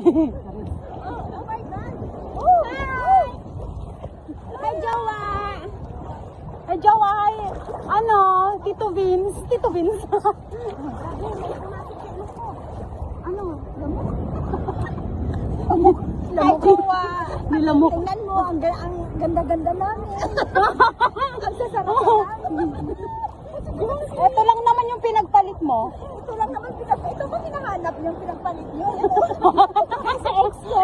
Oh my God! Hi! Hi, Jowa! Ay, Jowa, hi. Ano, Tito Vince. Tito Vince. Ano? Lamok? Hi, Jowa! Nilamok. Tingnan mo, ang ganda-ganda namin. Ang sasarap namin. Ito lang naman yung pinagpalit mo. Ito lang naman pinagpalit. Ito ba hinahanap yung pinagpalit nyo? Sa ex ko.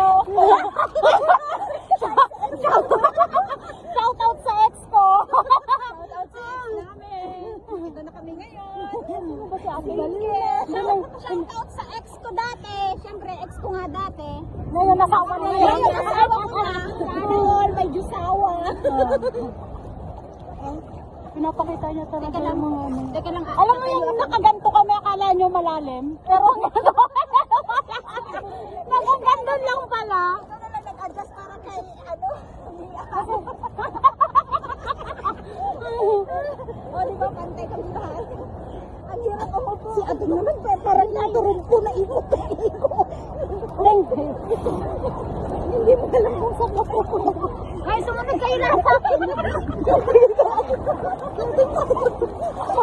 Shout out sa ex ko. Shout out sa ex namin. Ito na kami ngayon. Kasi ako Shout out sa ex ko dati. Siyempre, ex ko nga dati. ngayon nasawa na Ngayon, yun. asawa ko na. Carol, may jusawa. Pinapakita niya talaga Teka lang. yung mga ano. Teka lang. Alam mo yung nakaganto kami, akala nyo malalim. Pero nakaganto lang pala. Ito na lang nag-adjust para kay, ano, o, di ba, pantay kami lahat. Ang hirap ako po. Si Adong naman, parang naturumpo na ikot. Hindi mo alam kung saan ako. Ay, sumunod kayo lang sa akin.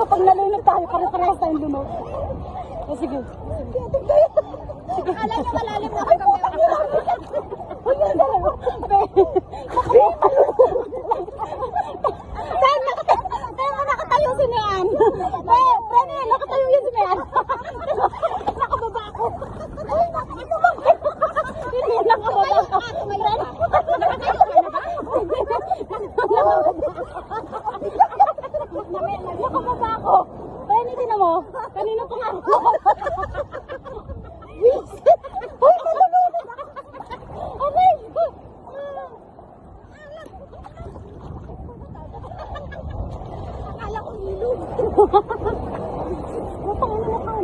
Pag nalunod tayo, pare-parehas tayong lunod. O sige. Akala nyo malalim na kami. Saan nakatayo si Mian? Prene, nakatayo yun si Mian. Nakababa ako. Hindi, nakababa ako. Nakababa ako. Prene, tinan mo. Kanina pa nga ako. Uy, malulunod ako. Oh my God. Akala ko nilog. Matang na lang ako.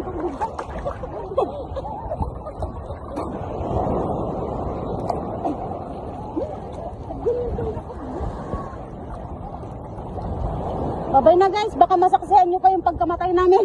Babay na guys, baka masaksihan nyo pa yung pagkamatay namin.